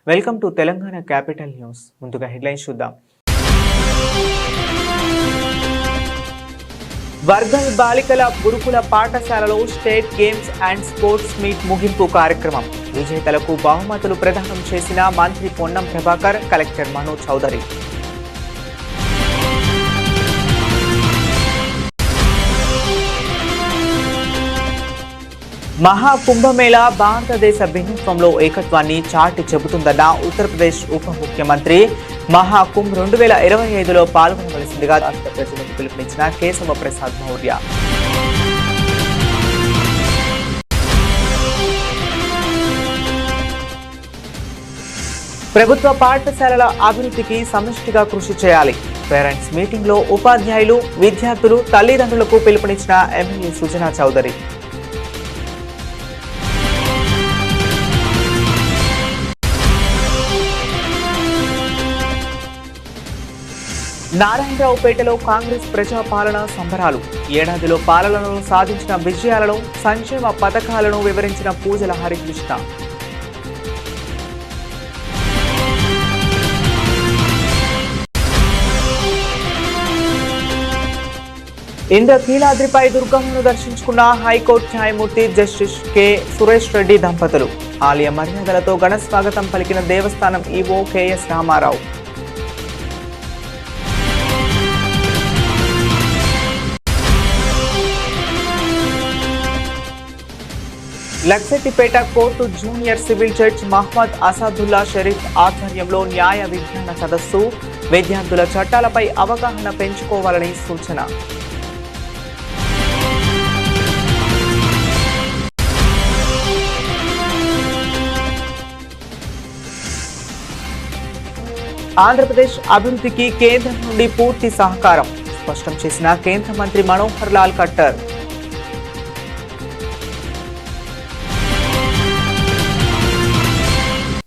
Welcome to Telangana capital news. ముందుగా headlines చూద్దాం. వర్గల్ బాలికల గురుకుల పాఠశాలలో state games and sports meet ముగింపు కార్యక్రమం. విజేతలకు బహుమతులు ప్రదానం చేసిన మంత్రి పొన్నం ప్రభాకర్, కలెక్టర్ మనోజ్ చౌదరి. మహాకుంభమేళా భారతదేశ భిన్నత్వంలో ఏకత్వాన్ని చాటి చెబుతుందన్న ఉత్తరప్రదేశ్ ఉప ముఖ్యమంత్రి. మహాకుంభ్ 2025లో పాల్గొనవలసిందిగా రాష్ట్ర ప్రజలకు పిలుపునిచ్చిన కేశవ ప్రసాద్ మౌర్య. ప్రభుత్వ పాఠశాలల అభివృద్ధికి సమిష్టిగా కృషి చేయాలి. పేరెంట్స్ మీటింగ్లో ఉపాధ్యాయులు, విద్యార్థులు, తల్లిదండ్రులకు పిలుపునిచ్చిన ఎమ్మెల్యే సుజనా చౌదరి. నారాయణరావుపేటలో కాంగ్రెస్ ప్రజాపాలన సంబరాలు. ఏడాదిలో పాలనలో సాధించిన విజయాలను, సంక్షేమ పథకాలను వివరించిన పూజల హరికృష్ణ. ఇంద్రకీలాద్రిపై దుర్గమ్మను దర్శించుకున్న హైకోర్టు న్యాయమూర్తి జస్టిస్ కె సురేష్ రెడ్డి దంపతులు. ఆలయ మర్యాదలతో ఘన స్వాగతం పలికిన దేవస్థానం EO K S Ramarao. Luxettipet court junior civil judge Mohammed Asadullah Sharif ఆధ్వర్యంలో న్యాయ విజ్ఞాన సదస్సు. విద్యార్థుల చట్టాలపై అవగాహన పెంచుకోవాలని సూచన. ఆంధ్రప్రదేశ్ అభివృద్ధికి కేంద్రం నుండి పూర్తి సహకారం స్పష్టం చేసిన కేంద్ర మంత్రి మనోహర్ లాల్ ఖట్టర్.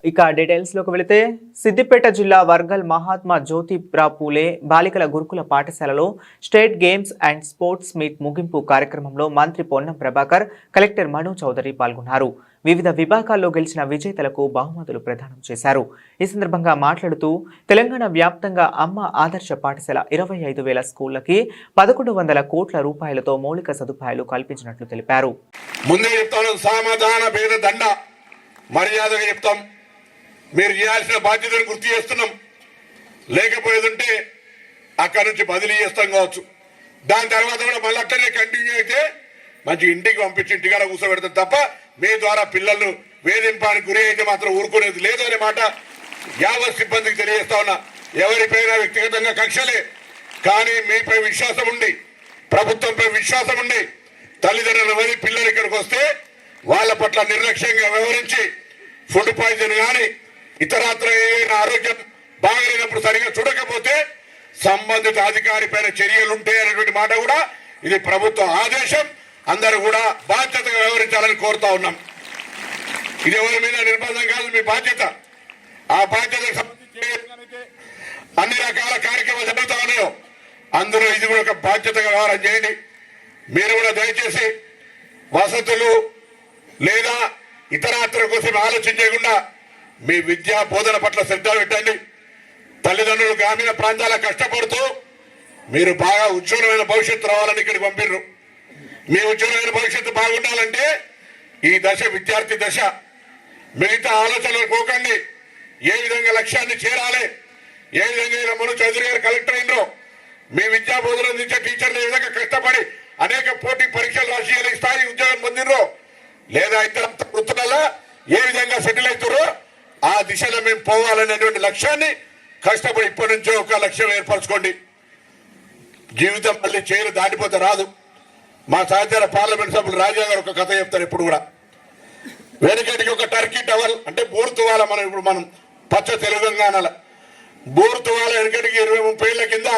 ఇక డీటెయిల్స్ లోకి వెళితే, సిద్దిపేట జిల్లా వర్గల్ మహాత్మా జ్యోతిరావు పూలే బాలికల గురుకుల పాఠశాలలో state games and sports meet ముగింపు కార్యక్రమంలో మంత్రి పొన్నం ప్రభాకర్, కలెక్టర్ మనోజ్ చౌదరి పాల్గొన్నారు. వివిధ విభాగాల్లో గెలిచిన విజేతలకు బహుమతులు ప్రదానం చేశారు. ఈ సందర్భంగా మాట్లాడుతూ, తెలంగాణ వ్యాప్తంగా అమ్మ ఆదర్శ పాఠశాల 25,000 స్కూళ్లకి 1,100 కోట్ల రూపాయలతో మౌలిక సదుపాయాలు కల్పించినట్లు తెలిపారు. మర్యాదగా చెప్తాం, మీరు చేయాల్సిన బాధ్యతను గుర్తు చేస్తున్నాం. లేకపోయేదంటే అక్కడ నుంచి బదిలీ చేస్తాం కావచ్చు. దాని తర్వాత కూడా మళ్ళీ అక్కడనే కంటిన్యూ అయితే మంచి ఇంటికి పంపించి ఇంటికాడ కూర్చోబెడతాం తప్ప మీ ద్వారా పిల్లలను వేధింపానికి గురి అయితే మాత్రం ఊరుకునేది లేదు అనే మాట యావత్ సిబ్బందికి తెలియజేస్తా ఉన్నా. ఎవరిపైనా వ్యక్తిగతంగా కక్షలే, కానీ మీపై విశ్వాసం ఉండి, ప్రభుత్వంపై విశ్వాసం ఉండి తల్లిదండ్రులు వదిలి పిల్లలు ఇక్కడికి వస్తే వాళ్ళ పట్ల నిర్లక్ష్యంగా వ్యవహరించి ఫుడ్ పాయిజన్ కానీ ఇతరత్ర ఏదైనా ఆరోగ్యం బాగలేనప్పుడు సరిగా చూడకపోతే సంబంధిత అధికారి పైన చర్యలు ఉంటాయనేటువంటి మాట కూడా ఇది ప్రభుత్వ ఆదేశం. అందరూ కూడా బాధ్యతగా వ్యవహరించాలని కోరుతా ఉన్నాం. ఇది ఎవరి మీద నిర్బంధం కాదు, మీ బాధ్యత. ఆ బాధ్యతకు సంబంధించి అన్ని రకాల కార్యక్రమాలు జరుగుతా ఉన్నాయో అందులో ఇది కూడా ఒక బాధ్యతగా వ్యవహారం చేయండి. మీరు కూడా దయచేసి వసతులు లేదా ఇతరాత్ర కోసం ఆలోచన చేయకుండా మీ విద్యా బోధన పట్ల శ్రద్ధ పెట్టండి. తల్లిదండ్రులు గ్రామీణ ప్రాంతాల కష్టపడుతూ మీరు బాగా ఉజ్వలమైన భవిష్యత్తు రావాలని ఇక్కడికి పంపిర్రు. మీ ఉజ్వలమైన భవిష్యత్తు బాగుండాలంటే ఈ దశ విద్యార్థి దశ. మిగతా ఆలోచనలు పోకండి. ఏ విధంగా లక్ష్యాన్ని చేరాలి, ఏ విధంగా మనోజ్ చౌదరి గారు కలెక్టర్ అయినరో, మీ విద్యా బోధన అందించే టీచర్లు ఏ విధంగా కష్టపడి అనేక పోటీ పరీక్షలు రాసి ఈ స్థాయి ఉద్యోగం పొందినరో, లేదా ఇతర వృత్తులలో ఏ విధంగా సెటిల్ అవుతారో ఆ దిశలో మేము పోవాలనేటువంటి లక్ష్యాన్ని కష్టపడి ఇప్పటి నుంచో ఒక లక్ష్యం ఏర్పరచుకోండి. జీవితం మళ్ళీ చేయలు దాటిపోతే రాదు. మా సహచర పార్లమెంట్ సభ్యులు రాజా గారు ఒక కథ చెప్తారు ఎప్పుడు కూడా. వెనకటికి ఒక టర్కీ టవల్ అంటే బోరుతువాల, మనం ఇప్పుడు మనం పచ్చ తెలంగాణల బోరుతువాల వెనకటికి 20-30 ఏళ్ల కింద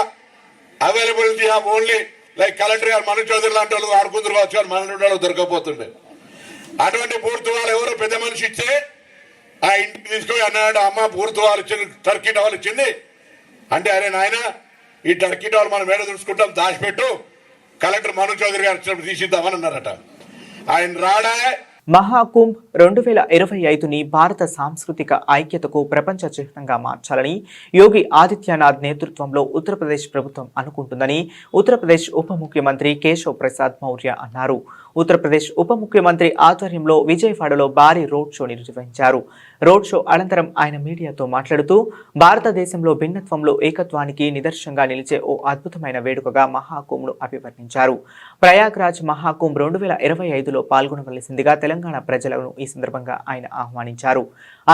availability of only like collector గారు మనోజ్ చౌదరి లాంటి వాళ్ళు ఆడుకుందరు కావచ్చు, కానీ మన వాళ్ళు దొరకపోతుండే. అటువంటి పూర్తువాలు ఎవరో పెద్ద మనిషి ఇచ్చే ఆ ఇంటికి తీసుకొని అన్నాడు, అమ్మ పూర్తువాలు ఇచ్చింది, టర్కీ టవల్ ఇచ్చింది అంటే, అరే నాయన ఈ టర్కీ టవల్ మనం మేడ చూసుకుంటాం, దాచిపెట్టు, కలెక్టర్ మనోజ్ చౌదరి గారు ఇచ్చినప్పుడు తీసిద్దామని అన్నారట. ఆయన రాడా మహాకుంభ్ 2025ని భారత సాంస్కృతిక ఐక్యతకు ప్రపంచ చిహ్నంగా మార్చాలని యోగి ఆదిత్యనాథ్ నేతృత్వంలో ఉత్తరప్రదేశ్ ప్రభుత్వం అనుకుంటుందని ఉత్తరప్రదేశ్ ఉప ముఖ్యమంత్రి కేశవ్ ప్రసాద్ మౌర్య అన్నారు. ఉత్తరప్రదేశ్ ఉప ముఖ్యమంత్రి ఆధ్వర్యంలో విజయవాడలో భారీ రోడ్ షో నిర్వహించారు. రోడ్ షో అనంతరం ఆయన మీడియాతో మాట్లాడుతూ భారతదేశంలో భిన్నత్వంలో ఏకత్వానికి నిదర్శనంగా నిలిచే ఓ అద్భుతమైన వేడుకగా మహాకుంభ్ను అభివర్ణించారు. ప్రయాగ్రాజ్ మహాకుంభ్ 2025లో పాల్గొనవలసిందిగా తెలంగాణ ప్రజలను ఈ సందర్భంగా ఆయన ఆహ్వానించారు.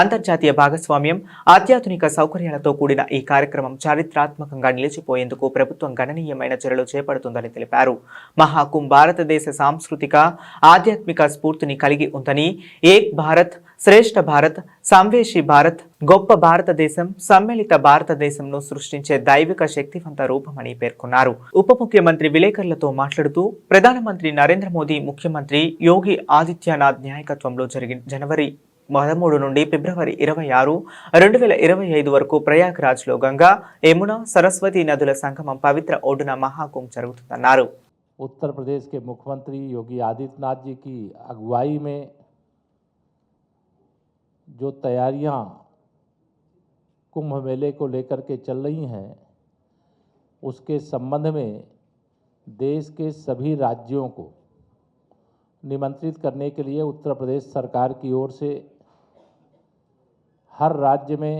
అంతర్జాతీయ భాగస్వామ్యం, అత్యాధునిక సౌకర్యాలతో కూడిన ఈ కార్యక్రమం చారిత్రాత్మకంగా నిలిచిపోయేందుకు ప్రభుత్వం గణనీయమైన చర్యలు చేపడుతుందని తెలిపారు. మహాకుంభ్ భారతదేశ సాంస్కృతిక ఆధ్యాత్మిక స్ఫూర్తిని కలిగి ఉందని, ఏక్ భారత్ శ్రేష్ఠ భారత్, సంవేశీ భారత్, గొప్ప భారతదేశం, సమ్మిళిత భారతదేశంను సృష్టించే దైవిక శక్తివంత రూపమని పేర్కొన్నారు. ఉప ముఖ్యమంత్రి విలేకరులతో మాట్లాడుతూ ప్రధానమంత్రి నరేంద్ర మోదీ, ముఖ్యమంత్రి యోగి ఆదిత్యనాథ్ నాయకత్వంలో జరిగిన జనవరి 13 నుండి ఫిబ్రవరి 26, 2025 వరకు ప్రయాగ్రాజ్లో గంగా, యమున, సరస్వతి నదుల సంగమం పవిత్ర ఒడ్డున మహాకుంభ్ జరుగుతుందన్నారు. उत्तर प्रदेश के मुख्यमंत्री योगी आदित्यनाथ जी की अगुवाई में जो तैयारियां कुंभ मेले को लेकर के चल रही हैं, उसके संबंध में देश के सभी राज्यों को निमंत्रित करने के लिए उत्तर प्रदेश सरकार की ओर से हर राज्य में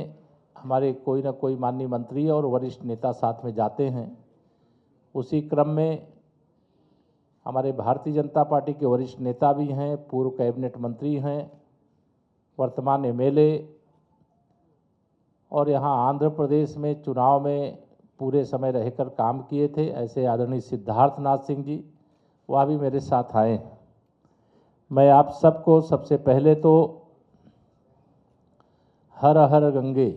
हमारे कोई न कोई माननीय मंत्री और वरिष्ठ नेता साथ में जाते हैं। उसी क्रम में हमारे भारतीय जनता पार्टी के वरिष्ठ नेता भी हैं, पूर्व कैबिनेट मंत्री हैं, वर्तमान एमएलए, और यहाँ आंध्र प्रदेश में चुनाव में पूरे समय रहकर काम किए थे ऐसे आदरणीय सिद्धार्थनाथ सिंह जी, वह भी मेरे साथ आए हैं। मैं आप सबको सबसे पहले तो हर हर गंगे,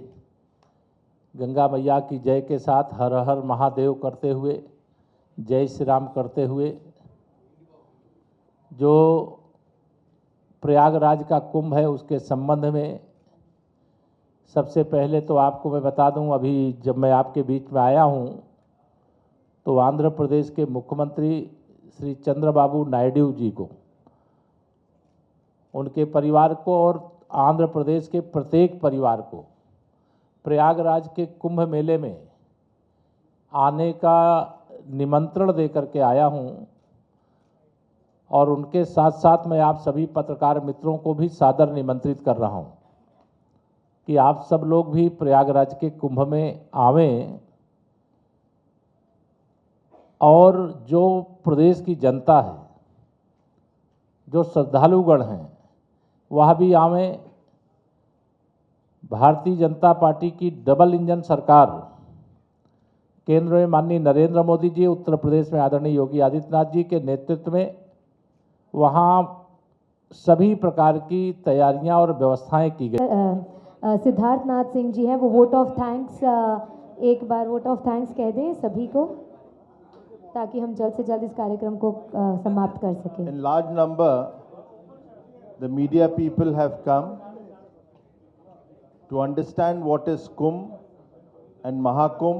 गंगा मैया की जय के साथ हर हर महादेव करते हुए, जय श्री राम करते हुए, जो प्रयागराज का कुंभ है उसके संबंध में सबसे पहले तो आपको मैं बता दूं, अभी जब मैं आपके बीच में आया हूं तो आंध्र प्रदेश के मुख्यमंत्री श्री चंद्रबाबू नायडू जी को, उनके परिवार को और आंध्र प्रदेश के प्रत्येक परिवार को प्रयागराज के कुंभ मेले में आने का निमंत्रण देकर के आया हूं, और उनके साथ साथ मैं आप सभी पत्रकार मित्रों को भी सादर निमंत्रित कर रहा हूं कि आप सब लोग भी प्रयागराज के कुंभ में आवें, और जो प्रदेश की जनता है, जो श्रद्धालुगण हैं, वह भी आवें। भारतीय जनता पार्टी की डबल इंजन सरकार केंद्र में माननीय नरेंद्र मोदी जी, उत्तर प्रदेश में आदरणीय योगी आदित्यनाथ जी के नेतृत्व में वहाँ सभी प्रकार की तैयारियां और व्यवस्थाएं की गई। सिद्धार्थनाथ सिंह जी हैं, वो वोट ऑफ थैंक्स, एक बार वोट ऑफ थैंक्स कह दें सभी को, ताकि हम जल्द से जल्द इस कार्यक्रम को समाप्त कर सकें। In large number, the media people have come to understand what is Kumbh and Mahakumbh,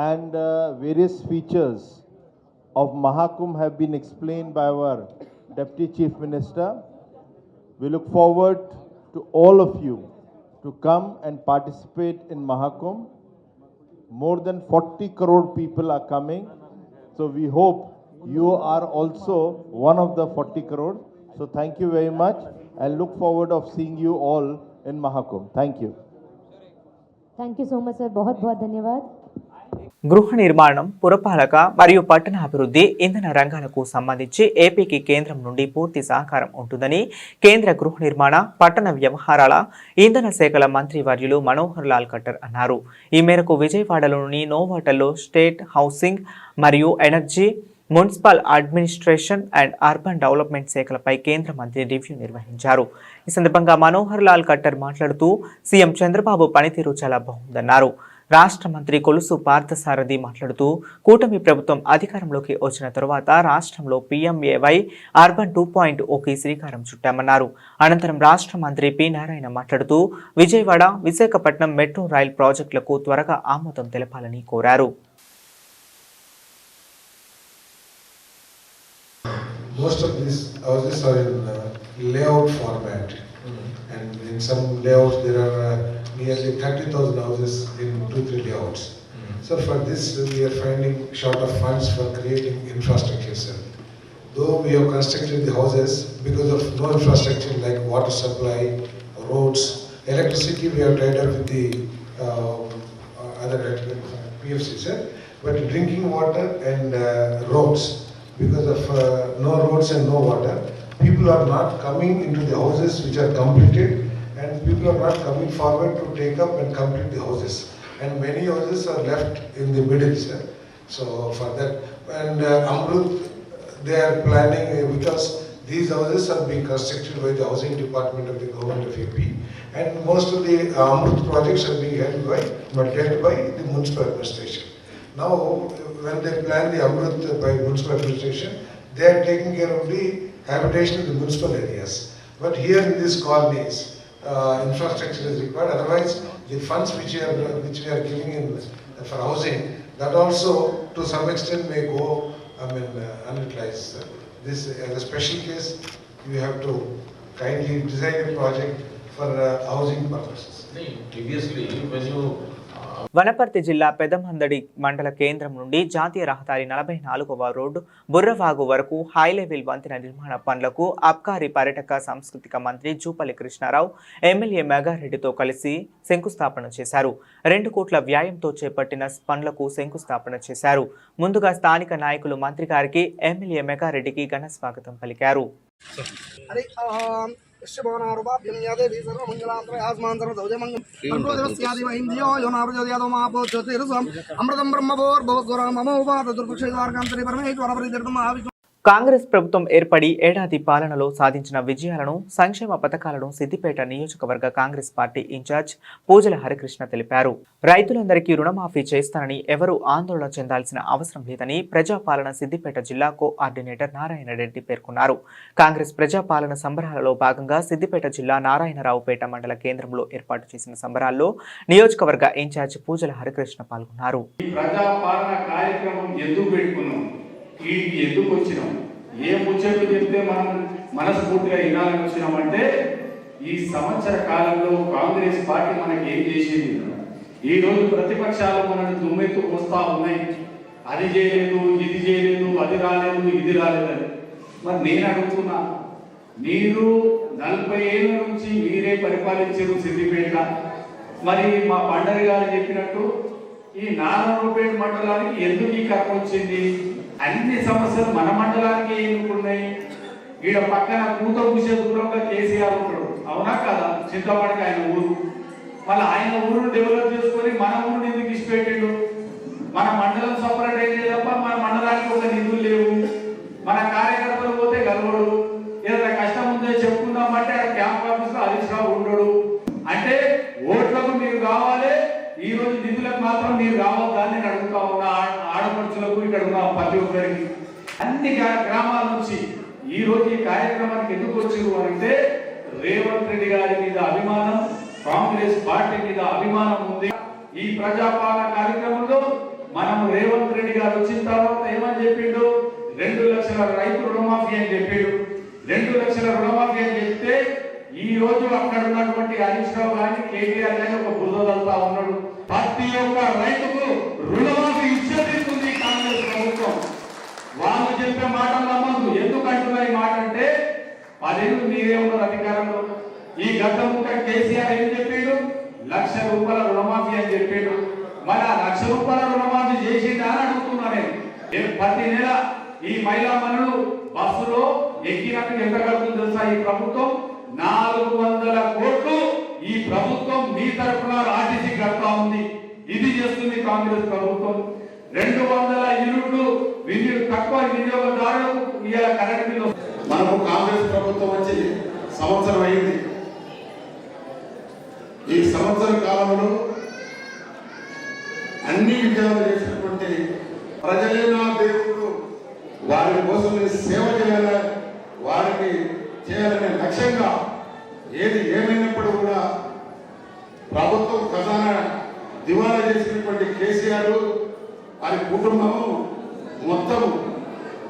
and various features of Mahakumbh have been explained by our Deputy Chief Minister. We look forward to all of you to come and participate in Mahakumbh. More than 40 crore people are coming, so we hope you are also one of the 40 crore. So thank you very much and look forward of seeing you all in Mahakumbh. Thank you. Thank you so much sir, बहुत बहुत धन्यवाद। గృహ నిర్మాణం, పురపాలక మరియు పట్టణాభివృద్ధి, ఇంధన రంగాలకు సంబంధించి ఏపీకి కేంద్రం నుండి పూర్తి సహకారం ఉంటుందని కేంద్ర గృహ నిర్మాణ, పట్టణ వ్యవహారాల, ఇంధన శాఖల మంత్రి వర్యులు మనోహర్ లాల్ ఖట్టర్ అన్నారు. ఈ మేరకు విజయవాడలోని నోవాటల్లో స్టేట్ హౌసింగ్ మరియు energy, municipal administration and urban development శాఖలపై కేంద్ర మంత్రి రివ్యూ నిర్వహించారు. ఈ సందర్భంగా మనోహర్ లాల్ ఖట్టర్ మాట్లాడుతూ సీఎం చంద్రబాబు పనితీరు చాలా బాగుందన్నారు. రాష్ట్ర మంత్రి కొలుసు పార్థసారథి మాట్లాడుతూ కూటమి ప్రభుత్వం అధికారంలోకి వచ్చిన తరువాత రాష్ట్రంలో PMAY అర్బన్ 2.0కి శ్రీకారం చుట్టామన్నారు. అనంతరం రాష్ట్ర మంత్రి పి నారాయణ మాట్లాడుతూ విజయవాడ, విశాఖపట్నం మెట్రో రైల్ ప్రాజెక్టులకు త్వరగా ఆమోదం తెలపాలని కోరారు. most of these houses are in layout format. And in some layouts there are nearly 30,000 houses in 2-3 layouts. So for this we are finding short of funds for creating infrastructure. Sir. Though we have constructed the houses, because of no infrastructure like water supply, roads, electricity, we have tied up with the other PFC, sir. But drinking water and roads, because of no roads and no water, people are not coming into the houses which are completed, and people are not coming forward to take up and complete the houses. And many houses are left in the middle, sir. So for that, and Amrut, they are planning because these houses are being constructed by the housing department of the government of AP, and most of the Amrut projects are being held by the municipal administration. Now, when they plan the Amrut by municipal administration, they are taking care of the habitation in the municipal areas. But here in these colonies, infrastructure is required. Otherwise, the funds which we are giving in for housing, that also to some extent may go, unutilized. This as a special case, you have to kindly design a project for housing purposes. Previously, when you Wanaparthy జిల్లా పెదమందడి మండల కేంద్రం నుండి జాతీయ రహదారి 44వ road బుర్రవాగు వరకు high level వంతెన నిర్మాణ పనులకు అబ్కారీ పర్యాటక సాంస్కృతిక మంత్రి జూపల్లి కృష్ణారావు ఎమ్మెల్యే మెగారెడ్డితో కలిసి శంకుస్థాపన చేశారు. 2 కోట్ల వ్యయంతో చేపట్టిన పనులకు శంకుస్థాపన చేశారు. ముందుగా స్థానిక నాయకులు మంత్రి గారికి ఎమ్మెల్యే మెగారెడ్డికి ఘన స్వాగతం పలికారు. అమృతం బ్రహ్మభోర్ కాంగ్రెస్ ప్రభుత్వం ఏర్పడి ఏడాది పాలనలో సాధించిన విజయాలను, సంక్షేమ పథకాలను సిద్దిపేట నియోజకవర్గ కాంగ్రెస్ పార్టీ ఇన్ఛార్జ్ పూజల హరికృష్ణ తెలిపారు. రైతులందరికీ రుణమాఫీ చేస్తానని ఎవరూ ఆందోళన చెందాల్సిన అవసరం లేదని ప్రజాపాలన సిద్దిపేట జిల్లా కోఆర్డినేటర్ నారాయణ రెడ్డి పేర్కొన్నారు. కాంగ్రెస్ ప్రజాపాలన సంబరాలలో భాగంగా సిద్దిపేట జిల్లా నారాయణరావుపేట మండల కేంద్రంలో ఏర్పాటు చేసిన సంబరాల్లో నియోజకవర్గ ఇన్ఛార్జ్ పూజల హరికృష్ణ పాల్గొన్నారు. వీటికి ఎందుకు వచ్చినాం, ఏ ముచ్చట్లు చెప్తే మనం మనస్ఫూర్తిగా వినాలని వచ్చినామంటే, ఈ సంవత్సర కాలంలో కాంగ్రెస్ పార్టీ మనకి ఏం చేసింది. ఈ రోజు ప్రతిపక్షాలు మనల్ని దుమ్మెత్తు వస్తా ఉన్నాయి, అది చేయలేదు, ఇది చేయలేదు, అది రాలేదు, ఇది రాలేదని. మరి నేను అడుగుతున్నా, మీరు 40 ఏళ్ళ నుంచి మీరే పరిపాలించారు సిద్దిపేట. మరి మా పండరి గారు చెప్పినట్టు ఈ నారాయణపేట మండలానికి ఎందుకు ఈ కర్మ వచ్చింది? అన్ని సమస్యలు మన మండలానికి ఎన్నుకున్నాయి. ఈడ పక్కన కూత కూసే దూరంగా కేసీఆర్ ఉంటాడు, అవునా కదా? చింతపడికి ఆయన ఊరు, మళ్ళీ ఆయన ఊరును డెవలప్ చేసుకొని మన ఊరిని ఎందుకు ఇచ్చిపెట్టిండు? మన మండలం సపరేట్ అయితే తప్ప మన మండలానికి ఒక నిధులు లేవు. మన కార్యకర్తలు పోతే గలవడు, ఏదైనా కష్టం ఉందే చెప్పుకుందామంటే ఆ క్యాంప్ ఆఫీస్ లో హరీష్ రావు ఉండడు. అంటే ఓట్లకు మీరు కావాలి, ఈ రోజు నిధులకు మాత్రం మీరు కావద్దని నేను అడుగుతా ఉన్నా. ఆడపడుచులకు ఇక్కడ ఉన్న ప్రతి ఒక్కరికి అన్ని గ్రామాల నుంచి ఈ రోజు ఈ కార్యక్రమానికి ఎందుకు వచ్చారు అంటే, రేవంత్ రెడ్డి గారి మీద అభిమానం, కాంగ్రెస్ పార్టీ మీద అభిమానం ఉంది. ఈ ప్రజాపాలన కార్యక్రమంలో మనం రేవంత్ రెడ్డి గారు వచ్చిన తర్వాత ఏమని చెప్పిండు? 2 లక్షల రైతు రుణమాఫీ అని చెప్పిండు. 2 లక్షల రుణమాఫీ అని చెప్తే ఈ రోజు అక్కడ ఉన్నటువంటి హరీష్ రావు గారిని, కేటీఆర్ గారిని ఒక బురదలుతా ఉన్నాడు. ప్రతి ఒక్క రైతుకు రుణమాఫీ ఇచ్చేస్తుంది కాంగ్రెస్ ప్రభుత్వం. వాళ్ళు చెప్పే మాటలు నమ్మద్దు. ఎందుకు అంటున్నా ఈ మాట అంటే, 10 ఏళ్ళు మీరే ఉన్నారు అధికారంలో. ఈ గత ముఖ్య కేసీఆర్ ఏం చెప్పిండు? 1 లక్ష రూపాయల రుణమాఫీ అని చెప్పిండు. మరి ఆ 1 లక్ష రూపాయల రుణమాఫీ చేసిందా అని అడుగుతున్నా నేను. ప్రతి నెల ఈ మహిళా మనులు బస్సులో ఎక్కినట్టు ఎంత కడుతుంది తెలుసా ఈ ప్రభుత్వం? 400 కోట్లు ఈ ప్రభుత్వం మీ తరఫున ఆర్టీసీ కడతా ఉంది. ఇది చేస్తుంది కాంగ్రెస్ ప్రభుత్వం. 200 యూనిట్లు తక్కువ వినియోగదారులకు ఇవాళ కరెంట్ బిల్లు. మనకు కాంగ్రెస్ ప్రభుత్వం వచ్చి సంవత్సరం అయింది. ఈ సంవత్సర కాలంలో అన్ని విజయాలు చేసినటువంటి ప్రజలే నా దేవుడు, వారి కోసం సేవ చేయాలని, వారికి చేయాలనే లక్ష్యంగా ఏది ఏమైనప్పుడు కూడా ప్రభుత్వం ఖజానా దివాలా చేసినటువంటి కేసీఆర్ వారి కుటుంబం మొత్తం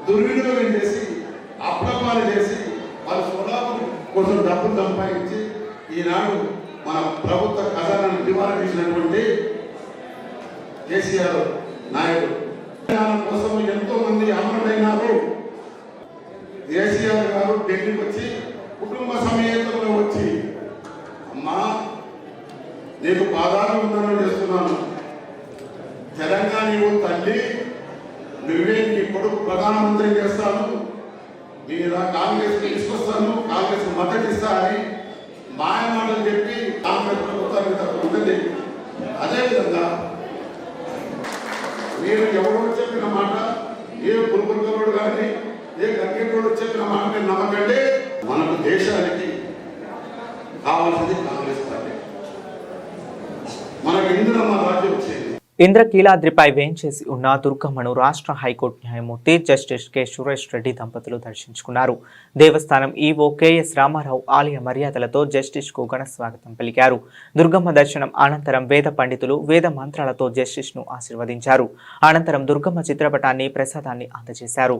దుర్వినియోగం చేసి అప్రమాలు చేసి వాళ్ళ స్వలాభం కోసం డబ్బులు సంపాదించి ఈనాడు మన ప్రభుత్వ ఖజానాను దివాలా తీసినటువంటి కేసీఆర్ నాయుడు కోసం ఎంతో మంది అమరులైనారు. కేసీఆర్ గారు ఢిల్లీకి వచ్చి కుటుంబ సమేతంలో వచ్చి అమ్మా నీకు పాదాలు వందనం చేస్తున్నాను, తెలంగాణ నువ్వు తల్లి, నువ్వే నీ కొడుకు ప్రధానమంత్రి చేస్తాను, మీరు కాంగ్రెస్ తీసుకొస్తాను, కాంగ్రెస్ మద్దతు ఇస్తా అని మాయమాటలు చెప్పి కాంగ్రెస్ ప్రభుత్వానికి తప్పుతుంది. అదేవిధంగా మీరు ఎవరో చెప్పిన మాట, ఏ పుల్పుల్కరుడు కానీ ఏ గంగేటోడు చెప్పిన మాట మీరు నమ్మకండి. మనకు దేశానికి కావాల్సింది కాంగ్రెస్ పార్టీ. మనకు ఇందిరమ్మ రాజ్యం వచ్చేది. ఇంద్రకీలాద్రిపై వేంచేసి ఉన్న దుర్గమ్మను రాష్ట్ర హైకోర్టు న్యాయమూర్తి జస్టిస్ కె సురేష్ రెడ్డి దంపతులు దర్శించుకున్నారు. దేవస్థానం ఈవో కెఎస్ రామారావు ఆలయ మర్యాదలతో జస్టిస్ కు ఘన స్వాగతం పలికారు. దుర్గమ్మ దర్శనం అనంతరం వేద పండితులు వేద మంత్రాలతో జస్టిస్ ను ఆశీర్వదించారు. అనంతరం దుర్గమ్మ చిత్రపటాన్ని ప్రసాదాన్ని అందజేశారు.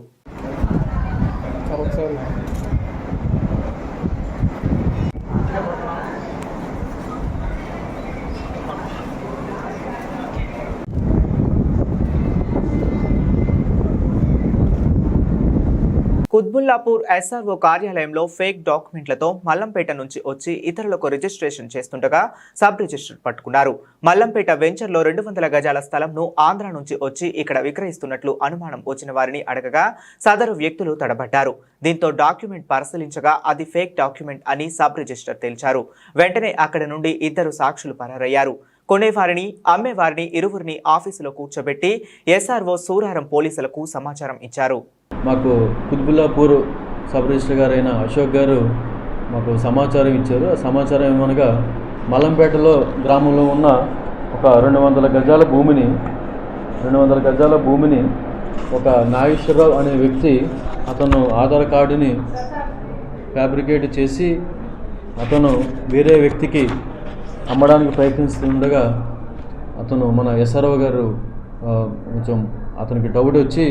కుత్బుల్లాపూర్ ఎస్ఆర్ఓ కార్యాలయంలో ఫేక్ డాక్యుమెంట్లతో మల్లంపేట నుంచి వచ్చి ఇతరులకు రిజిస్ట్రేషన్ చేస్తుండగా సబ్ రిజిస్టర్ పట్టుకున్నారు. మల్లంపేట వెంచర్లో 200 గజాల స్థలంను ఆంధ్ర నుంచి వచ్చి ఇక్కడ విక్రయిస్తున్నట్లు అనుమానం వచ్చిన వారిని అడగగా సదరు వ్యక్తులు తడబడ్డారు. దీంతో డాక్యుమెంట్ పరిశీలించగా అది ఫేక్ డాక్యుమెంట్ అని సబ్ రిజిస్టర్ తేల్చారు. వెంటనే అక్కడి నుండి 2 సాక్షులు పరారయ్యారు. కొనేవారిని అమ్మేవారిని ఇరువురిని ఆఫీసులో కూర్చోబెట్టి ఎస్ఆర్ఓ సూరారం పోలీసులకు సమాచారం ఇచ్చారు. మాకు కుత్బుల్లాపూర్ సబ్ రిజిస్టర్ గారైన అశోక్ గారు మాకు సమాచారం ఇచ్చారు. ఆ సమాచారం ఏమనగా మల్లంపేటలో గ్రామంలో ఉన్న ఒక 200 గజాల భూమిని ఒక నాగేశ్వరరావు అనే వ్యక్తి అతను ఆధార్ కార్డుని ఫ్యాబ్రికేట్ చేసి అతను వేరే వ్యక్తికి అమ్మడానికి ప్రయత్నిస్తుండగా అతను మన ఎస్ఆర్ఓ గారు కొంచెం అతనికి డౌట్ వచ్చి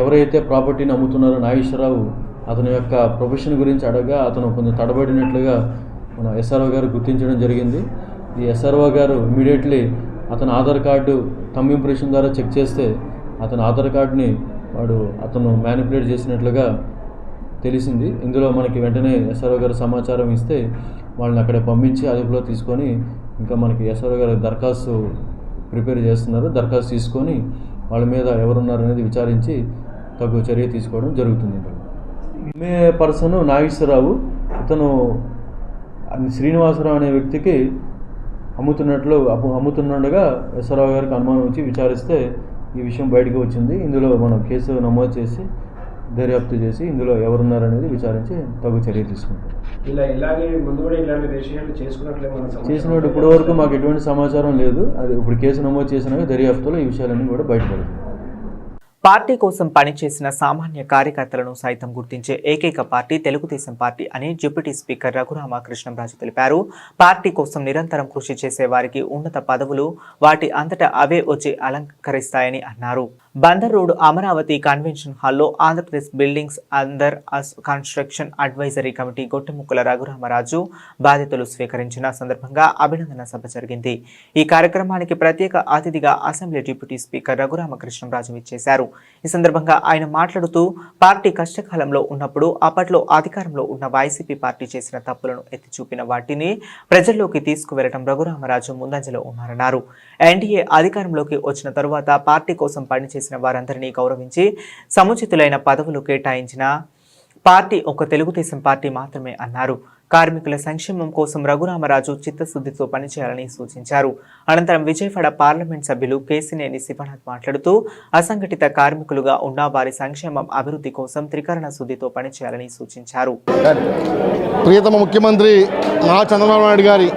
ఎవరైతే ప్రాపర్టీని అమ్ముతున్నారో నాగేశ్వరరావు అతని యొక్క ప్రొఫెషన్ గురించి అడగగా అతను కొంచెం తడబడినట్లుగా మన ఎస్ఆర్ఓ గారు గుర్తించడం జరిగింది. ఈ ఎస్ఆర్ఓ గారు ఇమీడియట్లీ అతని ఆధార్ కార్డు థంబ్ ఇంప్రెషన్ ద్వారా చెక్ చేస్తే అతని ఆధార్ కార్డుని అతను మ్యానిపులేట్ చేసినట్లుగా తెలిసింది. ఇందులో మనకి వెంటనే ఎస్ఆర్ఓ గారు సమాచారం ఇస్తే వాళ్ళని అక్కడే పంపించి అదుపులో తీసుకొని ఇంకా మనకి ఎస్ఆర్ఓ గారు దరఖాస్తు ప్రిపేర్ చేస్తున్నారు. దరఖాస్తు తీసుకొని వాళ్ళ మీద ఎవరున్నారు అనేది విచారించి తగు చర్య తీసుకోవడం జరుగుతుంది. మే పర్సన్ నాగేశ్వరరావు ఇతను శ్రీనివాసరావు అనే వ్యక్తికి అమ్ముతుండగా ఎస్ఆర్ఓ గారికి అనుమానం వచ్చి విచారిస్తే ఈ విషయం బయటకు వచ్చింది. ఇందులో మనం కేసు నమోదు చేసి దర్యాప్తు చేసి ఇందులో ఎవరున్నారనేది విచారించి తగు చర్య తీసుకుంటాం. చేసినట్టు ఇప్పటి వరకు మాకు ఎటువంటి సమాచారం లేదు. అది ఇప్పుడు కేసు నమోదు చేసినాక దర్యాప్తులో ఈ విషయాలన్నీ కూడా బయటపడుతుంది. పార్టీ కోసం పనిచేసిన సామాన్య కార్యకర్తలను సైతం గుర్తించే ఏకైక పార్టీ తెలుగుదేశం పార్టీ అని డిప్యూటీ స్పీకర్ రఘురామకృష్ణంరాజు తెలిపారు. పార్టీ కోసం నిరంతరం కృషి చేసే వారికి ఉన్నత పదవులు వాటి అంతటా అవే వచ్చి అలంకరిస్తాయని అన్నారు. బందర్ రోడ్ అమరావతి కన్వెన్షన్ హాల్లో Andhra Pradesh buildings under construction advisory committee Gottumukkala Raghuramaraju బాధ్యతలు స్వీకరించిన సందర్భంగా అభినందన సభ జరిగింది. ఈ కార్యక్రమానికి ప్రత్యేక అతిథిగా అసెంబ్లీ డిప్యూటీ స్పీకర్ రఘురామకృష్ణంరాజు ఇచ్చేశారు. ఈ సందర్భంగా ఆయన మాట్లాడుతూ పార్టీ కష్టకాలంలో ఉన్నప్పుడు అప్పట్లో అధికారంలో ఉన్న వైసీపీ పార్టీ చేసిన తప్పులను ఎత్తి చూపిన వాటిని ప్రజల్లోకి తీసుకువెళ్లడం రఘురామరాజు ముందంజలో ఉన్నారన్నారు. ఎన్డీఏ అధికారంలోకి వచ్చిన తరువాత పార్టీ కోసం పనిచేసిన వారందరినీ గౌరవించి సముచితులైన పదవులు కేటాయించిన పార్టీ ఒక తెలుగుదేశం పార్టీ మాత్రమే అన్నారు. కార్మికుల సంక్షేమం కోసం రఘురామరాజు చిత్తశుద్ధితో పనిచేయాలని సూచించారు. అనంతరం విజయవాడ పార్లమెంట్ సభ్యులు కేసినేని శివనాథ్ మాట్లాడుతూ అసంఘటిత కార్మికులుగా ఉన్న వారి సంక్షేమం అభివృద్ధి కోసం త్రికరణ శుద్ధితో పనిచేయాలని సూచించారు. ప్రియతమ ముఖ్యమంత్రి నారా చంద్రబాబు నాయుడు గారి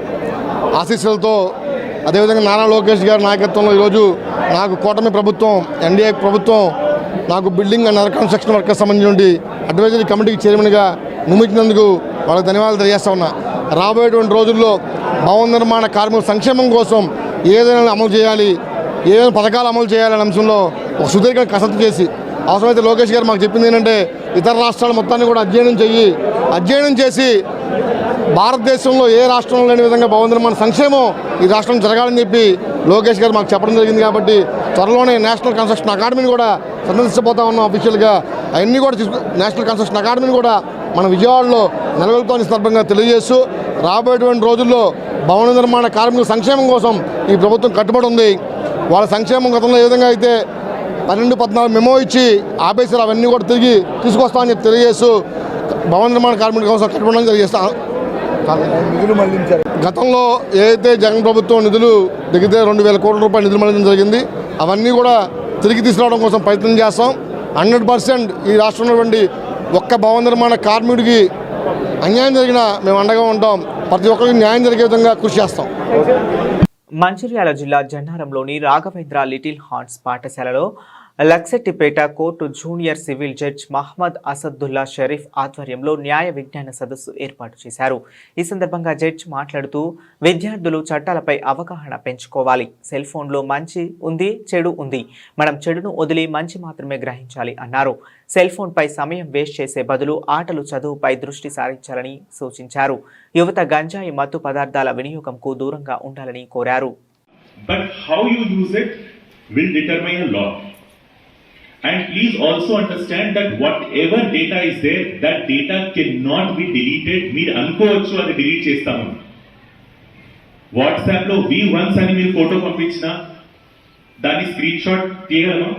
ఆశీస్సులతో అదేవిధంగా నారా లోకేష్ గారి నాయకత్వంలో ఈరోజు నాకు కూటమి ప్రభుత్వం ఎన్డీఏ ప్రభుత్వం నాకు building and other construction workers సంబంధించి అడ్వైజరీ కమిటీకి చైర్మన్గా నియమించినందుకు వాళ్ళకి ధన్యవాదాలు తెలియజేస్తా ఉన్నా. రాబోయేటువంటి రోజుల్లో భవన నిర్మాణ కార్మికుల సంక్షేమం కోసం ఏదైనా అమలు చేయాలి, ఏదైనా పథకాలు అమలు చేయాలనే అంశంలో ఒక సుదీర్ఘ కసరత్తు చేసి అవసరమైతే లోకేష్ గారు మాకు చెప్పింది ఏంటంటే ఇతర రాష్ట్రాల మొత్తాన్ని కూడా అధ్యయనం చేసి భారతదేశంలో ఏ రాష్ట్రంలో లేని విధంగా భవన నిర్మాణ సంక్షేమం ఈ రాష్ట్రం జరగాలని చెప్పి లోకేష్ గారు మాకు చెప్పడం జరిగింది. కాబట్టి త్వరలోనే నేషనల్ కన్స్ట్రక్షన్ అకాడమీని కూడా సందర్శించబోతా ఉన్నాం అఫీషియల్గా. అవన్నీ కూడా నేషనల్ కన్స్ట్రక్షన్ అకాడమీని కూడా మన విజయవాడలో నెలకొల్పుతున్న సందర్భంగా తెలియజేస్తూ రాబోయేటువంటి రోజుల్లో భవన నిర్మాణ కార్మికుల సంక్షేమం కోసం ఈ ప్రభుత్వం కట్టుబడి ఉంది. వాళ్ళ సంక్షేమం గతంలో ఏ విధంగా అయితే 12-14 మెమో ఇచ్చి ఆపేసారు అవన్నీ కూడా తిరిగి తీసుకొస్తామని చెప్పి తెలియజేస్తూ భవన నిర్మాణ కార్మికుల కోసం కట్టుబడి తెలియజేస్తాం. గతంలో ఏదైతే జగన్ ప్రభుత్వం నిధులు దిగితే 2,000 కోట్ల రూపాయల నిధులు మళ్లించడం జరిగింది. అవన్నీ కూడా తిరిగి తీసుకురావడం కోసం ప్రయత్నం చేస్తాం. 100% ఈ రాష్ట్రంలో ఉన్నటువంటి ఒక్క భవన నిర్మాణ కార్మికుడికి అన్యాయం జరిగినా మేము అండగా ఉంటాం. ప్రతి ఒక్కరికి న్యాయం జరిగే విధంగా కృషి చేస్తాం. మంచిర్యాల జిల్లా జన్నారంలోని రాఘవేంద్ర లిటిల్ హార్ట్స్ పాఠశాలలో Luxettipet court junior civil judge Mohammed Asadullah Sharif ఆధ్వర్యంలో న్యాయ విజ్ఞాన సదస్సు ఏర్పాటు చేశారు. ఈ సందర్భంగా జడ్జ్ మాట్లాడుతూ విద్యార్థులు చట్టాలపై అవగాహన పెంచుకోవాలి. సెల్ ఫోన్లో మంచి ఉంది, చెడు ఉంది. మనం చెడును వదిలి మంచి మాత్రమే గ్రహించాలి అన్నారు. సెల్ ఫోన్పై సమయం వేస్ట్ చేసే బదులు ఆటలు చదువుపై దృష్టి సారించాలని సూచించారు. యువత గంజాయి మత్తు పదార్థాల వినియోగంకు దూరంగా ఉండాలని కోరారు. But how you use it will determine a lot. And please also understand that whatever data is there, that data cannot be deleted. మీరు అనుకోవచ్చు అది డిలీట్ చేస్తాము. వాట్సాప్ లో V1 అని మీరు ఫోటో పంపించినా దాన్ని స్క్రీన్ షాట్ తీయగలమా?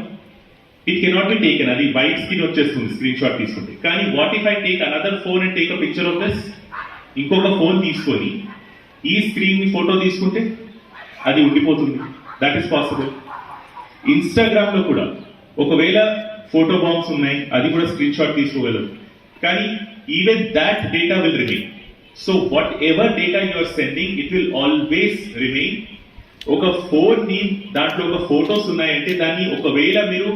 It cannot be taken. అది వైట్ స్క్రీన్ వచ్చేస్తుంది స్క్రీన్ షాట్ తీసుకుంటే. కానీ what if I take another phone and take a picture of this, ఇంకొక ఫోన్ తీసుకొని ఈ స్క్రీన్ ఫోటో తీసుకుంటే అది ఉండిపోతుంది. That is possible. ఇన్స్టాగ్రామ్ లో కూడా ఒకవేళ ఫోటో బాంబ్స్ ఉన్నాయి, అది కూడా స్క్రీన్ షాట్ తీసుకోగలరు. కానీ even that data will remain. So whatever data you are sending, it will always remain. ఒక ఫోన్ ని దాంట్లో ఒక ఫోటోస్ ఉన్నాయంటే దాన్ని ఒకవేళ మీరు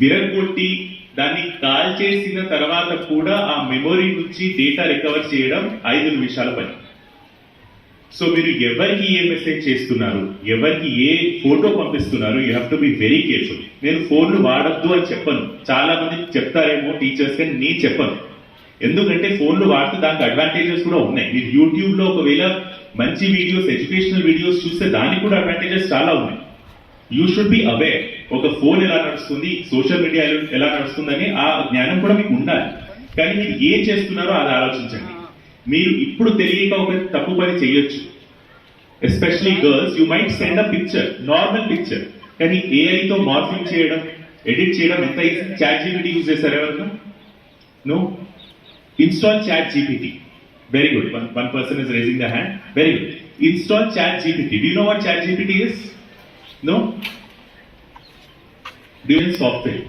విరగొట్టి దాన్ని కాల్ చేసిన తర్వాత కూడా ఆ మెమొరీ నుంచి డేటా రికవర్ చేయడం 5 నిమిషాల పని. సో మీరు ఎవరికి ఏ మెసేజ్ చేస్తున్నారు, ఎవరికి ఏ ఫోటో పంపిస్తున్నారు, you have to be very careful. నేను ఫోన్లు వాడద్దు అని చెప్పను. చాలా మంది చెప్తారేమో టీచర్స్, కానీ నేను చెప్పను. ఎందుకంటే ఫోన్లు వాడితే దానికి అడ్వాంటేజెస్ కూడా ఉన్నాయి. మీరు యూట్యూబ్ లో ఒకవేళ మంచి వీడియోస్, ఎడ్యుకేషనల్ వీడియోస్ చూస్తే దానికి కూడా అడ్వాంటేజెస్ చాలా ఉన్నాయి. You should be aware. ఒక ఫోన్ ఎలా నడుస్తుంది, సోషల్ మీడియా ఎలా నడుస్తుందని ఆ జ్ఞానం కూడా మీకు ఉండాలి. కానీ మీరు ఏం చేస్తున్నారో అది ఆలోచించండి. మీరు ఇప్పుడు తెలియక ఒక తప్పు పని చేయొచ్చు. Especially girls, you might send a picture, normal picture, కానీ ఏఐతో మార్ఫింగ్ చేయడం, ఎడిట్ చేయడం ఎంత ఈజీ. చాట్ జీపీటీ యూజ్ చేశారు ఎవరైనా? No. Install chat GPT. Very good. One person is raising the hand. Very good. Install chat GPT. Do you know what chat GPT is? No. During software.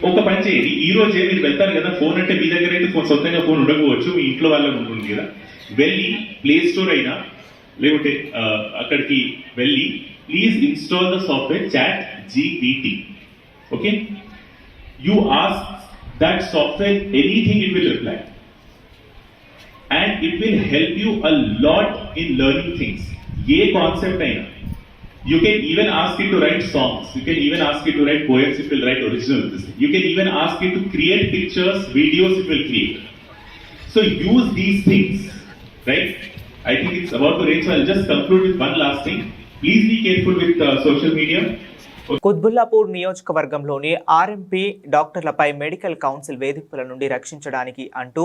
ఒక పని చేయండి, ఈ రోజే మీరు వెళ్తారు కదా, ఫోన్ అంటే మీ దగ్గర అయితే సొంతంగా ఫోన్ ఉండకపోవచ్చు, మీ ఇంట్లో వాళ్ళకి ఉంటుంది కదా. వెళ్ళి ప్లే స్టోర్ అయినా లేకుంటే అక్కడికి వెళ్ళి please install the software chat GPT. Okay, you ask that software anything, it will reply and it will help you a lot in learning things. ఏ కాన్సెప్ట్ అయినా. You can even ask it to write songs. You can even ask it to write poems. It will write original. You can even ask it to create pictures, videos. It will create. So use these things, right? I think it's about to rain, so I'll just conclude with one last thing. Please be careful with social media. Quthbullapur నియోజకవర్గంలోని RMP డాక్టర్లపై medical council వేధింపుల నుండి రక్షించడానికి అంటూ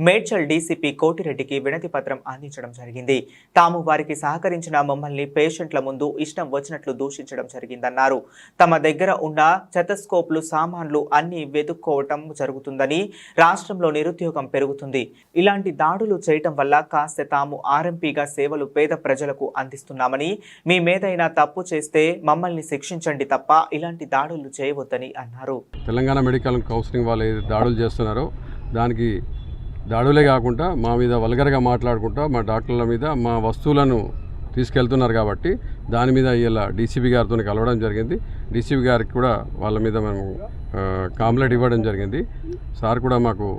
Medchal DCP కోటిరెడ్డికి వినతి పత్రం అందించడం జరిగింది. తాము వారికి సహకరించిన మమ్మల్ని పేషెంట్ల ముందు ఇష్టం వచ్చినట్లు దూషించడం జరిగిందన్నారు. తమ దగ్గర ఉన్న చెతస్కోప్లు, సామాన్లు అన్ని వెతుక్కోవటం జరుగుతుందని, రాష్ట్రంలో నిరుద్యోగం పెరుగుతుంది. ఇలాంటి దాడులు చేయటం వల్ల కాస్త తాము ఆర్ఎంపీగా సేవలు పేద ప్రజలకు అందిస్తున్నామని, మీ మీదైనా తప్పు చేస్తే మమ్మల్ని శిక్షించండి తప్ప ఇలాంటి దాడులు చేయవద్దని అన్నారు. తెలంగాణ మెడికల్ కౌన్సిలింగ్ వాళ్ళు ఏది దాడులు చేస్తున్నారో దానికి దాడులే కాకుండా మా మీద వల్గర్గా మాట్లాడుకుంటా మా డాక్టర్ల మీద మా వస్తువులను తీసుకెళ్తున్నారు. కాబట్టి దాని మీద ఇలా డీసీపీ గారితో కలవడం జరిగింది. డీసీపీ గారికి కూడా వాళ్ళ మీద మేము కంప్లైంట్ ఇవ్వడం జరిగింది. సార్ కూడా మాకు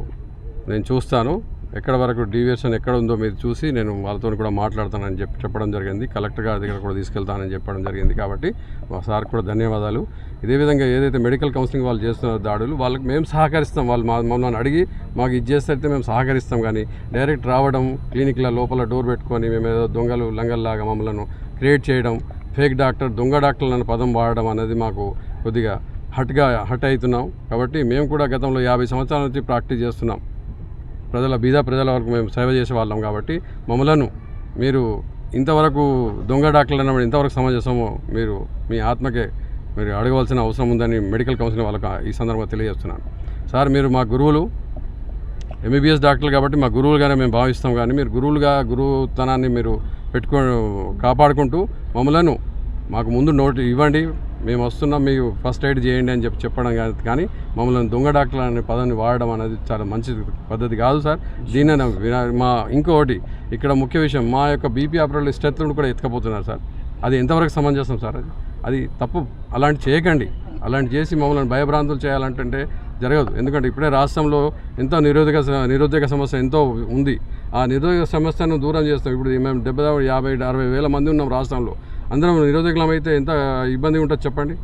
నేను చూస్తాను, ఎక్కడ వరకు డీవియేషన్ ఎక్కడ ఉందో మీరు చూసి నేను వాళ్ళతో కూడా మాట్లాడతానని చెప్పడం జరిగింది. కలెక్టర్ గారి దగ్గర కూడా తీసుకెళ్తానని చెప్పడం జరిగింది. కాబట్టి మా సార్ కూడా ధన్యవాదాలు. ఇదే విధంగా ఏదైతే మెడికల్ కౌన్సిలింగ్ వాళ్ళు చేస్తున్నారో దాడులు, వాళ్ళకి మేము సహకరిస్తాం. వాళ్ళు మమ్మల్ని అడిగి మాకు ఇది చేస్తే మేము సహకరిస్తాం. కానీ డైరెక్ట్ రావడం, క్లినిక్ల లోపల డోర్ పెట్టుకొని మేము ఏదో దొంగలు లంగల్లాగా మమ్మల్ని క్రియేట్ చేయడం, ఫేక్ డాక్టర్, దొంగ డాక్టర్లు అనే పదం వాడడం అనేది మాకు కొద్దిగా హట్ అవుతున్నాం. కాబట్టి మేము కూడా గతంలో 50 సంవత్సరాల నుంచి ప్రాక్టీస్ చేస్తున్నాం. బీద ప్రజల వరకు మేము సేవ చేసే వాళ్ళం. కాబట్టి మమ్మలను మీరు ఇంతవరకు దొంగ డాక్టర్లు అన్నప్పుడు ఇంతవరకు సమాజమో మీరు మీ ఆత్మకే మీరు అడగవలసిన అవసరం ఉందని మెడికల్ కౌన్సిలింగ్ వాళ్ళకి ఈ సందర్భంగా తెలియజేస్తున్నాను. సార్, మీరు మా గురువులు, ఎంబీబీఎస్ డాక్టర్లు కాబట్టి మా గురువులుగానే మేము భావిస్తాం. కానీ మీరు గురువుతనాన్ని మీరు కాపాడుకుంటూ మమ్మలను మాకు ముందు నోటు ఇవ్వండి, మేము వస్తున్నాం, మీకు ఫస్ట్ ఎయిడ్ చేయండి అని చెప్పడం కానీ మమ్మల్ని దొంగ డాక్టర్ అనే పదాన్ని వాడడం అనేది చాలా మంచి పద్ధతి కాదు సార్. దీన్ని మా ఇంకొకటి ఇక్కడ ముఖ్య విషయం, మా యొక్క బీపీ ఆపరేటర్లు స్టెత్లను కూడా ఎత్తుకపోతున్నారు సార్. అది ఎంతవరకు సమంజసం సార్? అది తప్పు. అలాంటి చేయకండి. అలాంటి చేసి మమ్మల్ని భయభ్రాంతులు చేయాలంటే జరగదు. ఎందుకంటే ఇప్పుడే రాష్ట్రంలో ఎంతో నిరుద్యోగ సమస్య ఎంతో ఉంది. ఆ నిరుద్యోగ సమస్యను దూరం చేస్తాం. ఇప్పుడు మేము 50-60 వేల మంది ఉన్నాం రాష్ట్రంలో. అందరం నిరుద్యోగులం అయితే ఎంత ఇబ్బంది ఉంటుందో చెప్పండి.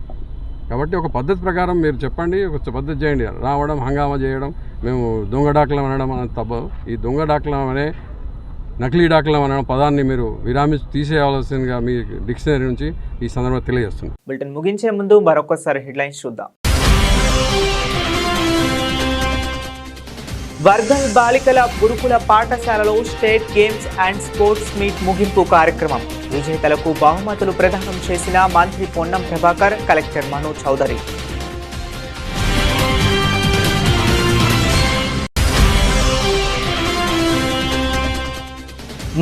కాబట్టి ఒక పద్ధతి ప్రకారం మీరు చెప్పండి, ఒక పద్ధతి చేయండి. రావడం, హంగామా చేయడం, మేము దొంగ డాక్టర్లం అనడం అనేది తప్ప. ఈ దొంగ డాక్టర్లం అనే నకిలీ డాక్టర్లం అనే పదాన్ని మీరు తీసేయవలసిందిగా మీ డిక్షనరీ నుంచి ఈ సందర్భంగా తెలియజేస్తున్నాను. బులెటిన్ ముగించే ముందు మరొకసారి హెడ్లైన్స్ చూద్దాం. వర్గల్ బాలికల గురుకుల పాఠశాలలో state games and sports meet ముగింపు కార్యక్రమం. విజేతలకు బహుమతులు ప్రదానం చేసిన మంత్రి పొన్నం ప్రభాకర్, కలెక్టర్ మనోజ్ చౌదరి.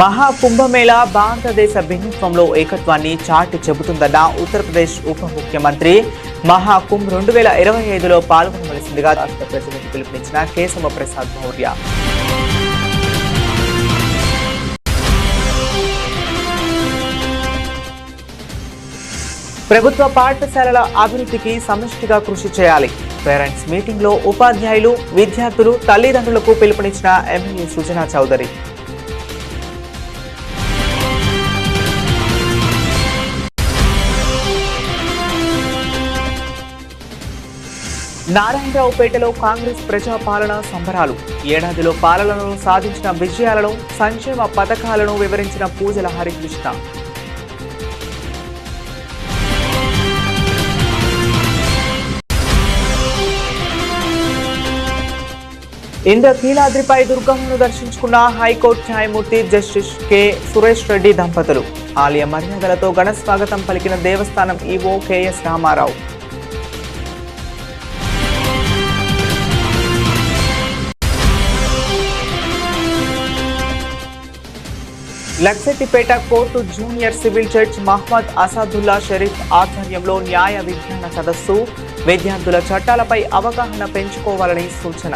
మహాకుంభమేళా భారతదేశ భిన్నత్వంలో ఏకత్వాన్ని చాటి చెబుతుందన్న ఉత్తరప్రదేశ్ ఉప ముఖ్యమంత్రి. మహాకుంభ్ 2025లో పాల్గొనవలసిందిగా రాష్ట్ర ప్రజలకు పిలుపునిచ్చిన కేశవ ప్రసాద్ మౌర్య. ప్రభుత్వ పాఠశాలల అభివృద్ధికి సమిష్టిగా కృషి చేయాలి. పేరెంట్స్ మీటింగ్లో ఉపాధ్యాయులు, విద్యార్థులు, తల్లిదండ్రులకు పిలుపునిచ్చిన ఎమ్మెల్యే సుజనా చౌదరి. నారాయణరావుపేటలో కాంగ్రెస్ ప్రజాపాలన సంబరాలు. ఏడాదిలో పాలనలో సాధించిన విజయాలను, సంక్షేమ పథకాలను వివరించిన పూజల హరికృష్ణ. ఇంద్రకీలాద్రిపై దుర్గమ్మను దర్శించుకున్న హైకోర్టు న్యాయమూర్తి జస్టిస్ కె సురేష్ రెడ్డి దంపతులు. ఆలయ మర్యాదలతో ఘన స్వాగతం పలికిన దేవస్థానం EO K S Ramarao. Luxettipet court junior civil judge Mohammed Asadullah Sharif ఆధ్వర్యంలో న్యాయ విజ్ఞాన సదస్సు. విద్యార్థుల చట్టాలపై అవగాహన పెంచుకోవాలని సూచన.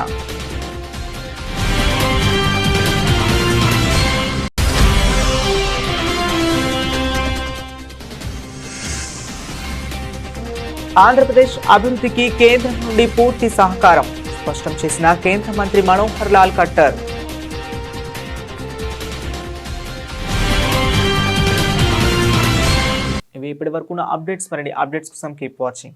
ఆంధ్రప్రదేశ్ అభివృద్ధికి కేంద్రం నుండి పూర్తి సహకారం స్పష్టం చేసిన కేంద్ర మంత్రి మనోహర్ లాల్ ఖట్టర్. ఇవి ఇప్పటి వరకు అప్డేట్స్. మరిన్ని అప్డేట్స్ కోసం కీప్ వాచింగ్.